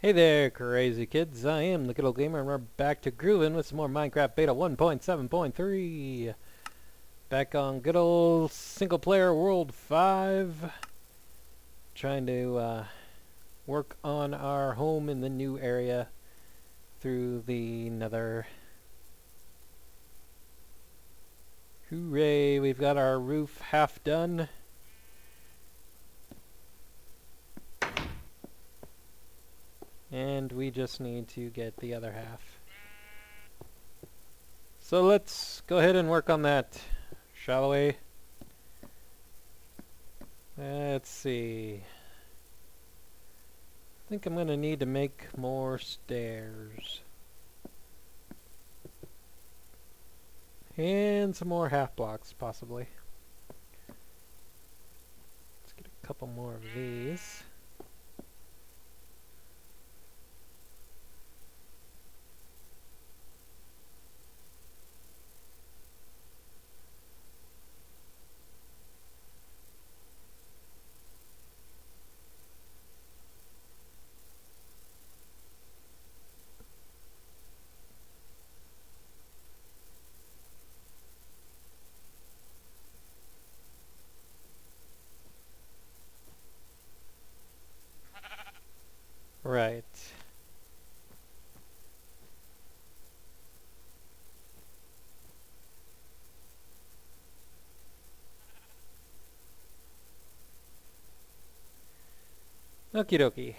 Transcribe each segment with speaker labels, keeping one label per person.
Speaker 1: Hey there, crazy kids. I am the good old gamer, and we're back to grooving with some more Minecraft Beta 1.7.3. Back on good old single-player World 5. Trying to work on our home in the new area through the Nether. Hooray, we've got our roof half done. And we just need to get the other half. So let's go ahead and work on that, shall we? Let's see. I think I'm going to need to make more stairs. And some more half blocks, possibly. Let's get a couple more of these. Right. Okie dokie.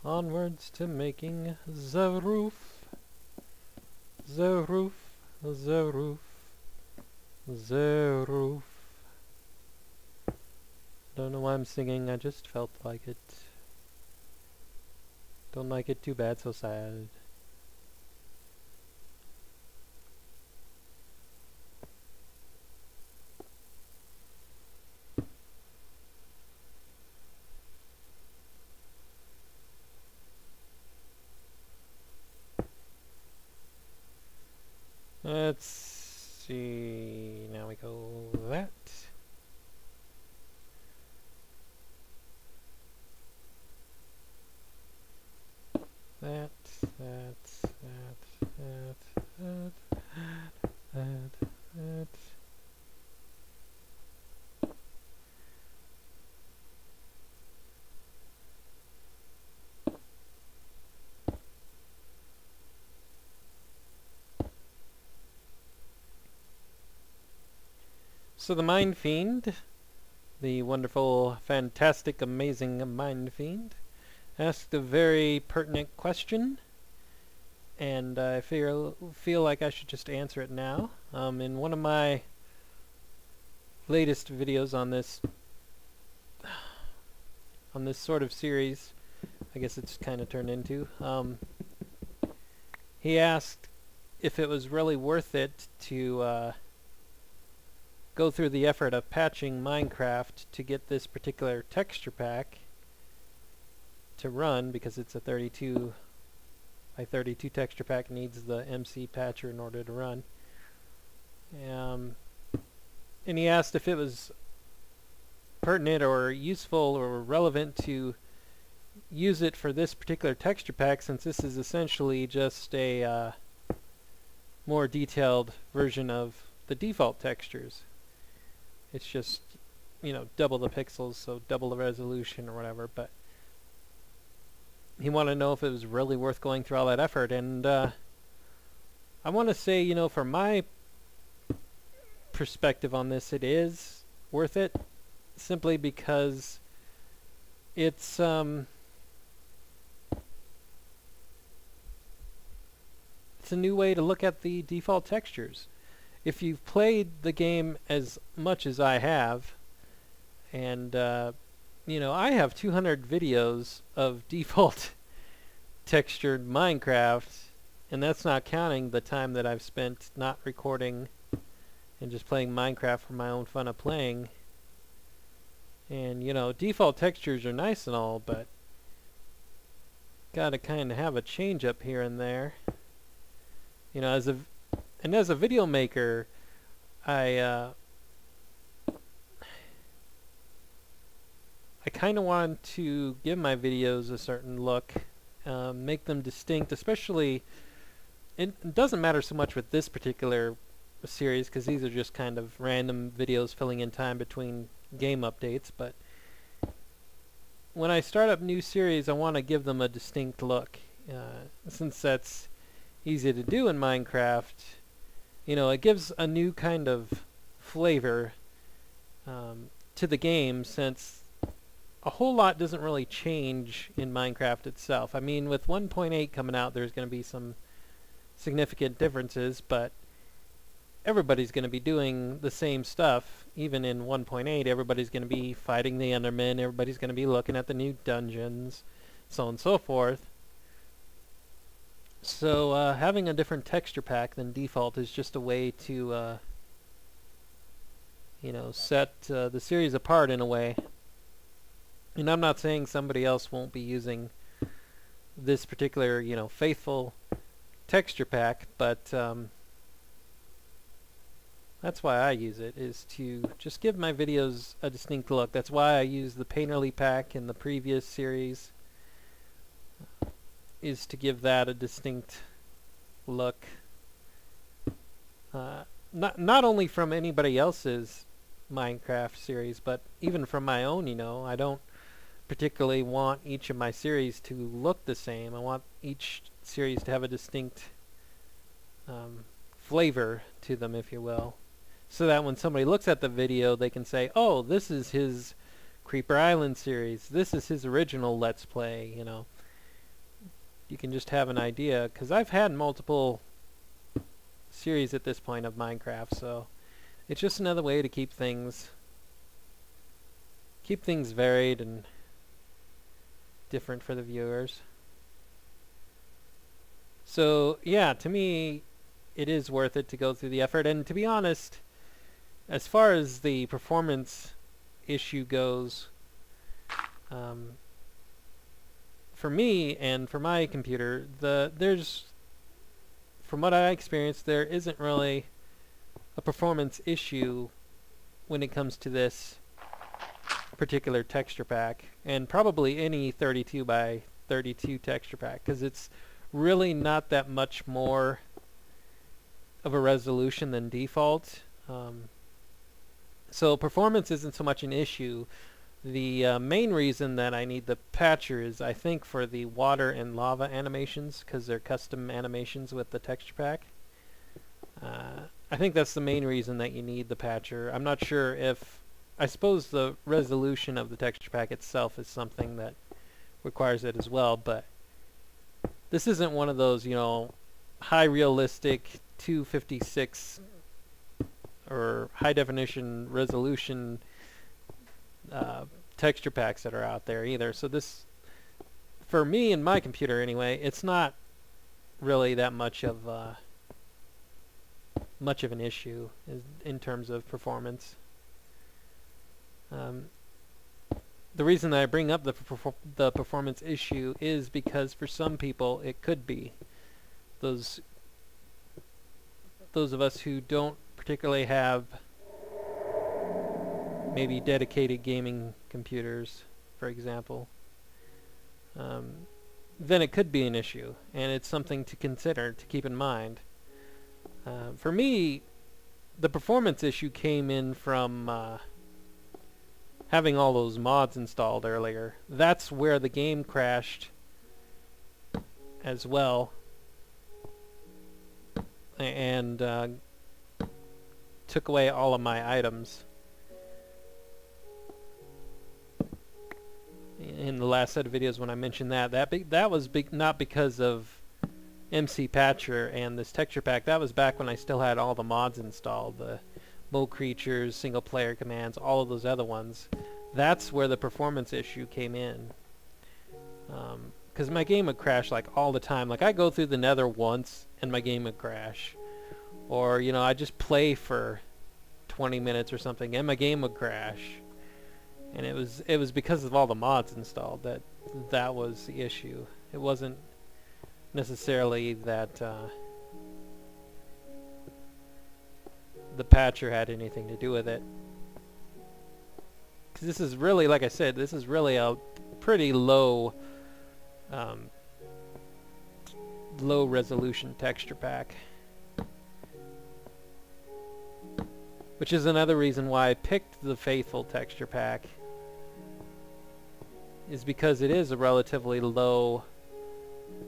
Speaker 1: Onwards to making the roof. The roof. The roof. The roof. Don't know why I'm singing, I just felt like it. Don't like it too bad, so sad. Let's see, now we go that. That. So the Mine Fiend, the wonderful, fantastic, amazing Mine Fiend, asked a very pertinent question, and I feel like I should just answer it now. In one of my latest videos on this sort of series, I guess it's kind of turned into, he asked if it was really worth it to go through the effort of patching Minecraft to get this particular texture pack to run, because it's a 32 by 32 texture pack, needs the MC patcher in order to run. And he asked if it was pertinent or useful or relevant to use it for this particular texture pack, since this is essentially just a more detailed version of the default textures. It's just, you know, double the pixels, so double the resolution or whatever, but he wanted to know if it was really worth going through all that effort, and I want to say, you know, from my perspective on this, it is worth it, simply because it's a new way to look at the default textures. If you've played the game as much as I have, and you know, I have 200 videos of default textured Minecraft, and that's not counting the time that I've spent not recording and just playing Minecraft for my own fun of playing. And, you know, default textures are nice and all, but gotta kind of have a change up here and there. You know, as a video maker, I kind of want to give my videos a certain look, make them distinct, especially, it doesn't matter so much with this particular series because these are just kind of random videos filling in time between game updates, but when I start up new series I want to give them a distinct look. Since that's easy to do in Minecraft, you know, it gives a new kind of flavor to the game, since a whole lot doesn't really change in Minecraft itself. I mean, with 1.8 coming out, there's going to be some significant differences, but everybody's going to be doing the same stuff. Even in 1.8, everybody's going to be fighting the Endermen, everybody's going to be looking at the new dungeons, so on and so forth. So having a different texture pack than default is just a way to you know, set the series apart in a way. And I'm not saying somebody else won't be using this particular, you know, faithful texture pack, but that's why I use it, is to just give my videos a distinct look. That's why I use the Painterly pack in the previous series, is to give that a distinct look. Not only from anybody else's Minecraft series, but even from my own, you know. I don't particularly want each of my series to look the same. I want each series to have a distinct flavor to them, if you will, so that when somebody looks at the video they can say, oh, this is his Creeper Island series, this is his original Let's Play, you know. You can just have an idea, because I've had multiple series at this point of Minecraft, so it's just another way to keep things varied and different for the viewers. So yeah, to me it is worth it to go through the effort. And to be honest, as far as the performance issue goes, for me and for my computer, from what I experienced, there isn't really a performance issue when it comes to this particular texture pack, and probably any 32 by 32 texture pack, because it's really not that much more of a resolution than default. So performance isn't so much an issue. The main reason that I need the patcher is, I think, for the water and lava animations, because they're custom animations with the texture pack. I think that's the main reason that you need the patcher. I'm not sure if, I suppose the resolution of the texture pack itself is something that requires it as well, but this isn't one of those, you know, high realistic 256 or high definition resolution texture packs that are out there either. So this, for me and my computer anyway, it's not really that much of an issue in terms of performance. The reason that I bring up the performance issue is because for some people it could be. Those of us who don't particularly have maybe dedicated gaming computers, for example, then it could be an issue, and it's something to consider, to keep in mind. For me, the performance issue came in from having all those mods installed earlier. That's where the game crashed as well, and took away all of my items. In the last set of videos when I mentioned that was not because of MC Patcher and this texture pack. That was back when I still had all the mods installed, the Mo Creatures, single player commands, all of those other ones. That's where the performance issue came in. Because my game would crash like all the time. Like, I go through the Nether once and my game would crash. Or, you know, I just play for 20 minutes or something and my game would crash. And it was because of all the mods installed that that was the issue. It wasn't necessarily that the patcher had anything to do with it. Because this is really, like I said, this is really a pretty low low resolution texture pack, which is another reason why I picked the Faithful texture pack, is because it is a relatively low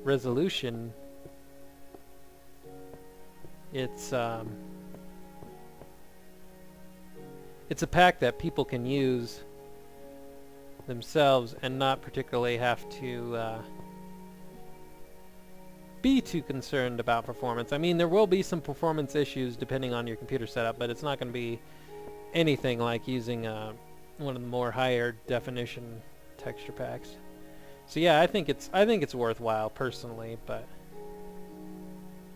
Speaker 1: resolution. It's a pack that people can use themselves and not particularly have to be too concerned about performance. I mean, there will be some performance issues depending on your computer setup, but it's not going to be anything like using one of the more higher definition texture packs. So yeah, I think it's worthwhile personally, but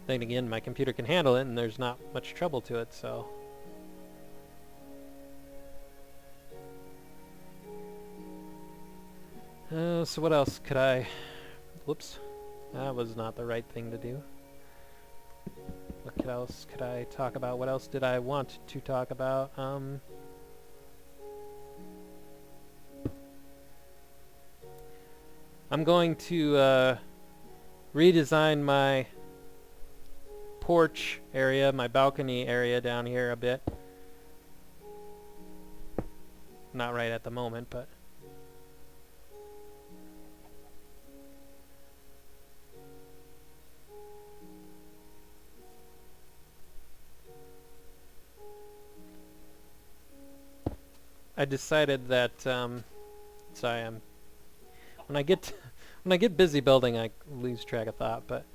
Speaker 1: then again, my computer can handle it and there's not much trouble to it, so. So what else could I... Whoops. That was not the right thing to do. What else could I talk about? What else did I want to talk about? I'm going to redesign my porch area, my balcony area down here a bit. Not right at the moment, but... I decided that sorry, when I get busy building, I lose track of thought. But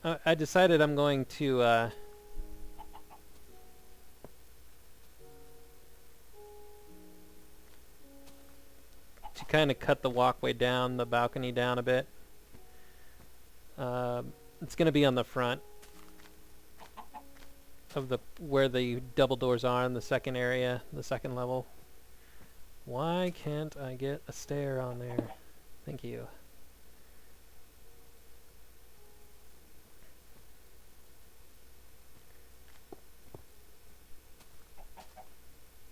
Speaker 1: I decided I'm going to kind of cut the walkway down, the balcony down a bit. It's going to be on the front of where the double doors are in the second area, the second level. Why can't I get a stair on there? Thank you.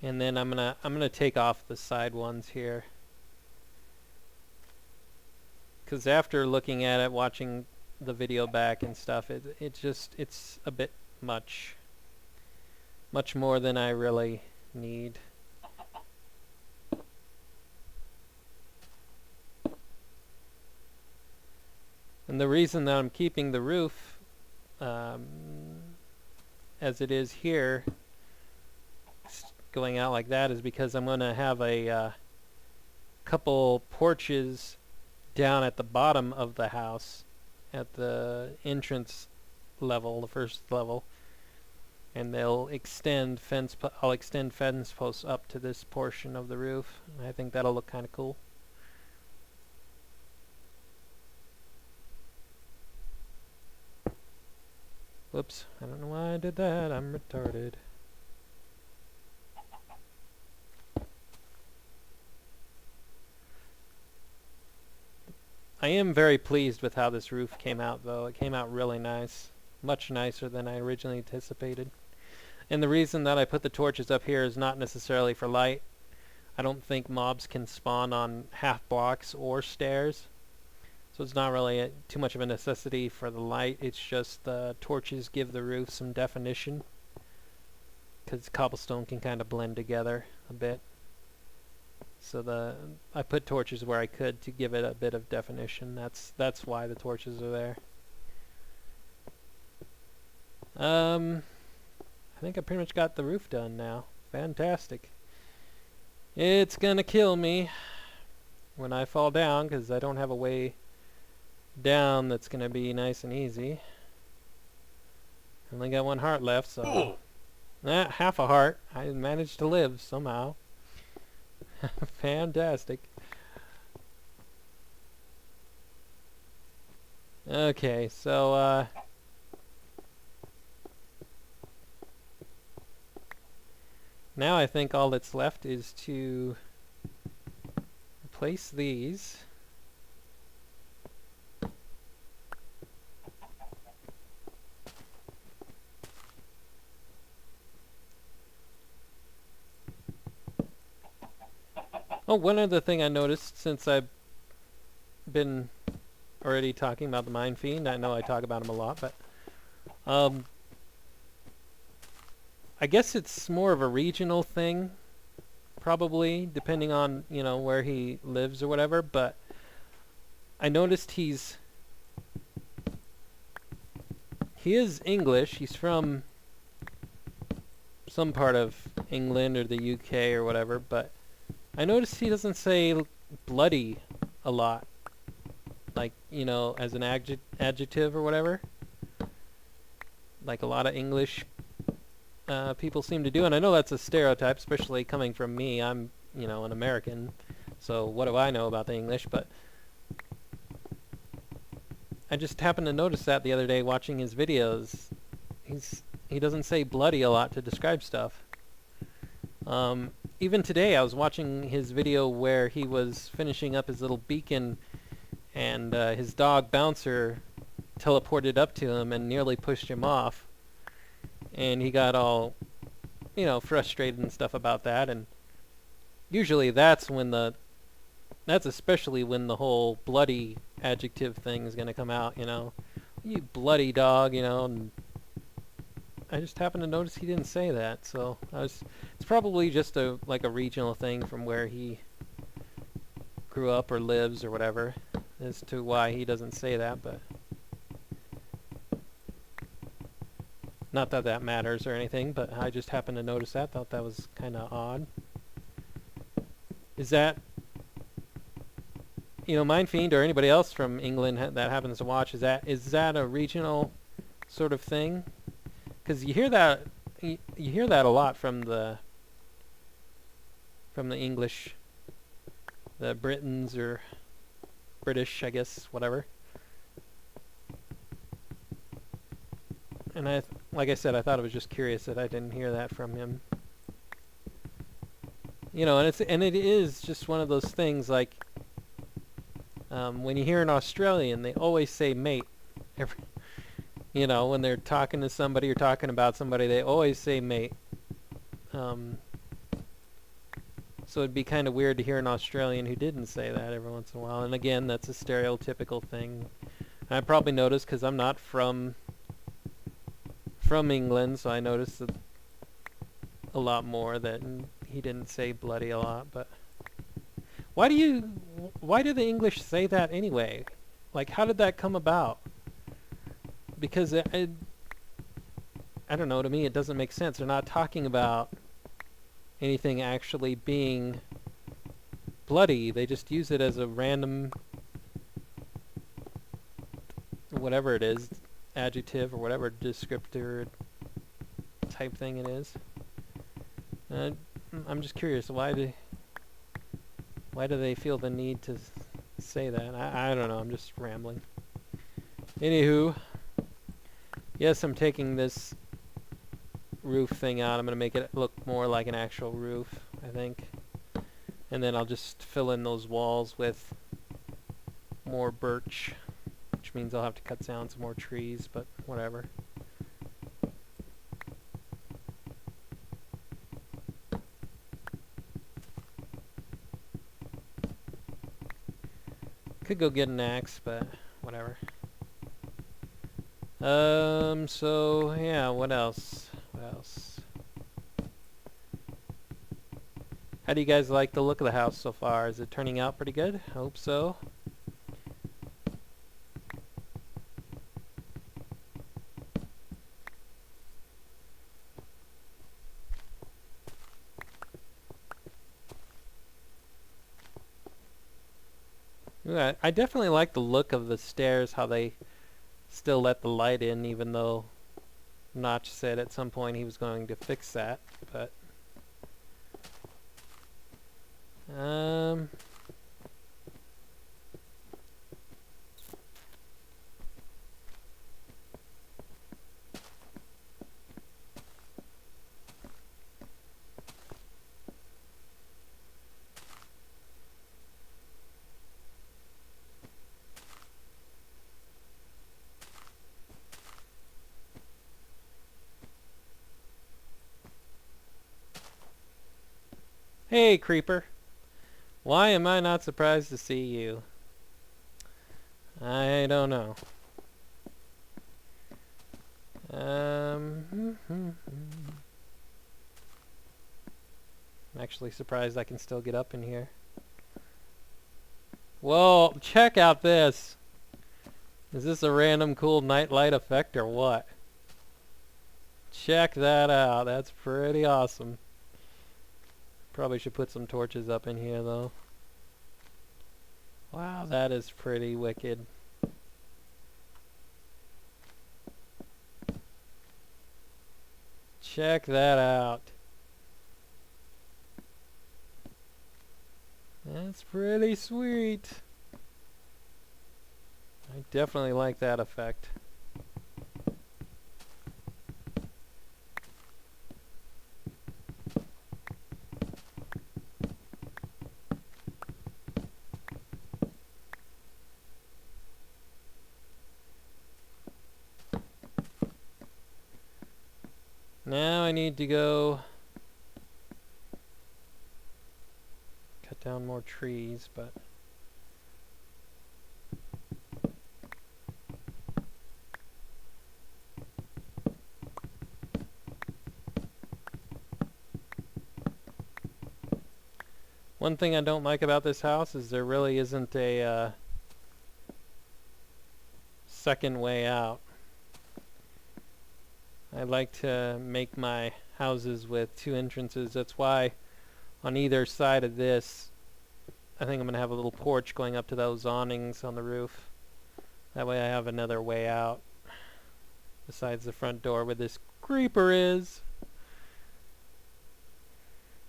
Speaker 1: And then I'm gonna take off the side ones here, because after looking at it, watching the video back and stuff, it's a bit much more than I really need. And the reason that I'm keeping the roof as it is here, going out like that, is because I'm going to have a couple porches down at the bottom of the house, at the entrance level, the first level. And they'll extend I'll extend fence posts up to this portion of the roof. I think that'll look kind of cool. Whoops, I don't know why I did that. I'm retarded. I am very pleased with how this roof came out, though. It came out really nice. Much nicer than I originally anticipated. And the reason that I put the torches up here is not necessarily for light. I don't think mobs can spawn on half blocks or stairs, so it's not really too much of a necessity for the light. It's just the torches give the roof some definition, because cobblestone can kind of blend together a bit. So I put torches where I could to give it a bit of definition. That's why the torches are there. I think I pretty much got the roof done now. Fantastic. It's gonna kill me when I fall down, because I don't have a way down that's gonna be nice and easy. Only got one heart left, so half a heart. I managed to live somehow. Fantastic. Okay, so now I think all that's left is to place these. Oh, one other thing I noticed since I've been already talking about the Mine Fiend. I know I talk about him a lot, but I guess it's more of a regional thing, probably, depending on, you know, where he lives or whatever, but I noticed he is English. He's from some part of England or the UK or whatever, but I noticed he doesn't say bloody a lot, like, you know, as an adjective or whatever, like a lot of English people seem to do. And I know that's a stereotype, especially coming from me. I'm, you know, an American, so what do I know about the English? But I just happened to notice that the other day watching his videos. He doesn't say bloody a lot to describe stuff. Even today I was watching his video where he was finishing up his little beacon, and his dog Bouncer teleported up to him and nearly pushed him off, and he got all, you know, frustrated and stuff about that. And usually that's especially when the whole bloody adjective thing is going to come out, you know, you bloody dog, you know. And I just happened to notice he didn't say that, so it's probably just like a regional thing from where he grew up or lives or whatever as to why he doesn't say that. But not that that matters or anything, but I just happened to notice that. Thought that was kind of odd. Is that, you know, Mine Fiend or anybody else from England that happens to watch, is that a regional sort of thing? Because you hear that a lot from the English, the Britons or British, I guess, whatever. And like I said, I thought it was just curious that I didn't hear that from him. You know, and it is just one of those things, like when you hear an Australian, they always say mate. You know, when they're talking to somebody or talking about somebody, they always say mate. So it'd be kind of weird to hear an Australian who didn't say that every once in a while. And again, that's a stereotypical thing. And I probably noticed because I'm not from England, so I noticed a lot more that he didn't say bloody a lot. But why do the English say that anyway? Like, how did that come about? Because I don't know, to me it doesn't make sense. They're not talking about anything actually being bloody. They just use it as a random, whatever it is, adjective or whatever descriptor type thing it is. I'm just curious, why do they feel the need to say that? I don't know, I'm just rambling. Anywho, yes, I'm taking this roof thing out. I'm going to make it look more like an actual roof, I think. And then I'll just fill in those walls with more birch, which means I'll have to cut down some more trees, but whatever. Could go get an axe, but whatever. So yeah, what else? How do you guys like the look of the house so far? Is it turning out pretty good? I hope so. Ooh, I definitely like the look of the stairs, how they still let the light in, even though Notch said at some point he was going to fix that. But Hey, creeper. Why am I not surprised to see you? I don't know. I'm actually surprised I can still get up in here. Whoa, check out this. Is this a random cool nightlight effect or what? Check that out. That's pretty awesome. Probably should put some torches up in here though. Wow, that is pretty wicked. Check that out. That's pretty sweet. I definitely like that effect. Now I need to go cut down more trees, but one thing I don't like about this house is there really isn't a second way out. I like to make my houses with two entrances. That's why on either side of this, I think I'm going to have a little porch going up to those awnings on the roof. That way I have another way out besides the front door where this creeper is.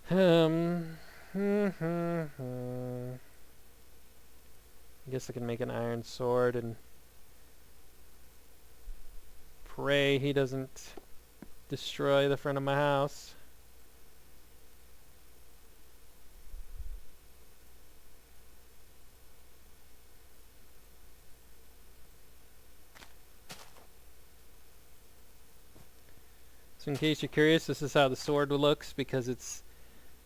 Speaker 1: I guess I can make an iron sword and pray he doesn't destroy the front of my house. So in case you're curious, this is how the sword looks because it's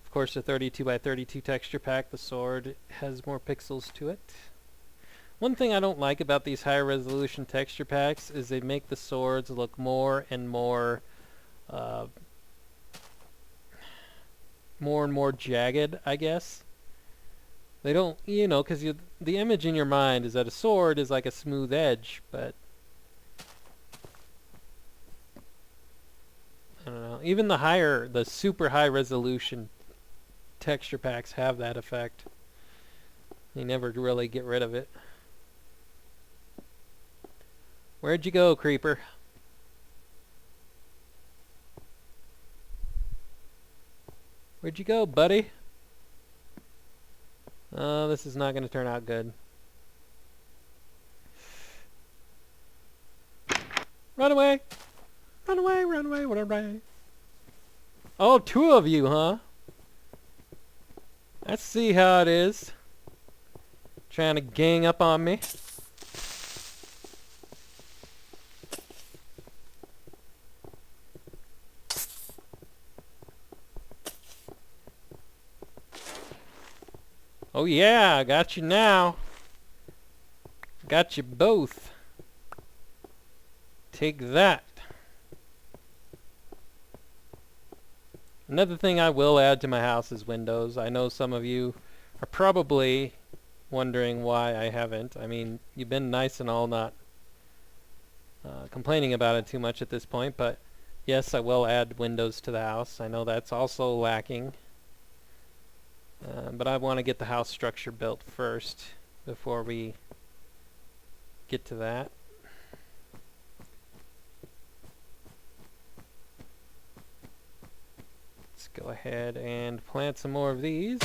Speaker 1: of course a 32 by 32 texture pack. The sword has more pixels to it. One thing I don't like about these higher resolution texture packs is they make the swords look more and more jagged, I guess. They don't, you know, because the image in your mind is that a sword is like a smooth edge, but I don't know. Even the super high resolution texture packs have that effect. They never really get rid of it. Where'd you go, creeper? Where'd you go, buddy? Oh, this is not going to turn out good. Run away! Run away, run away, run away. Oh, two of you, huh? Let's see how it is. Trying to gang up on me. Oh yeah, I got you now. Got you both. Take that. Another thing I will add to my house is windows. I know some of you are probably wondering why I haven't. I mean, you've been nice and all, not complaining about it too much at this point, but yes, I will add windows to the house. I know that's also lacking. But I want to get the house structure built first before we get to that. Let's go ahead and plant some more of these.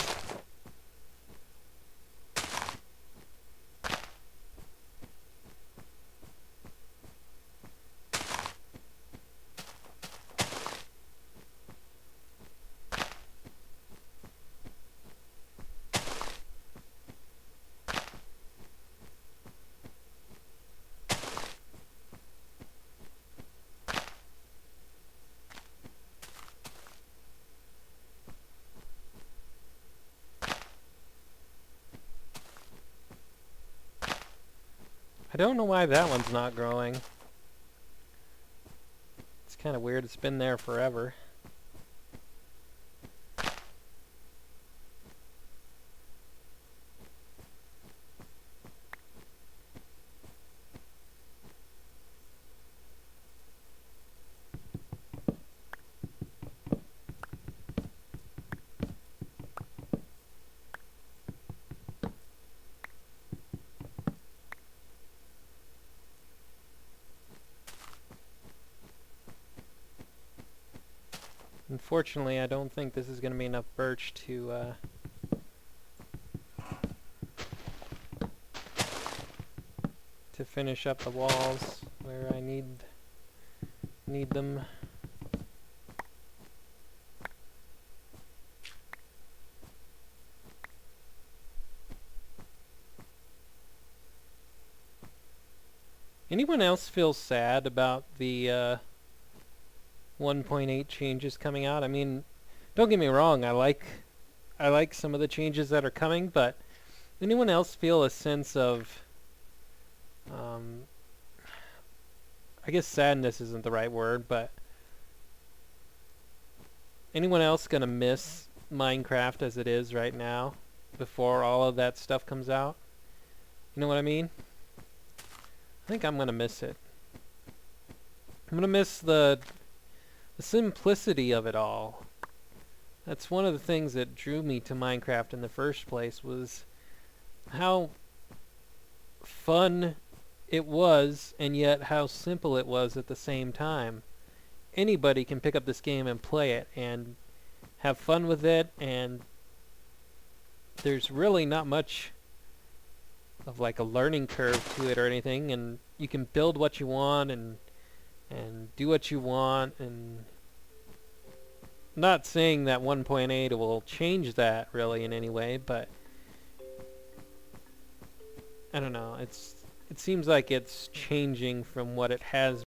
Speaker 1: I don't know why that one's not growing. It's kind of weird. It's been there forever. Unfortunately, I don't think this is going to be enough birch to finish up the walls where I need them. Anyone else feel sad about the 1.8 changes coming out? I mean, don't get me wrong, I like some of the changes that are coming, but anyone else feel a sense of I guess sadness isn't the right word, but anyone else gonna miss Minecraft as it is right now before all of that stuff comes out? You know what I mean? I think I'm gonna miss it. I'm gonna miss the simplicity of it all. That's one of the things that drew me to Minecraft in the first place, was how fun it was, and yet how simple it was at the same time. Anybody can pick up this game and play it and have fun with it, and there's really not much of like a learning curve to it or anything, and you can build what you want and do what you want. And not saying that 1.8 will change that really in any way, but I don't know, it seems like it's changing from what it has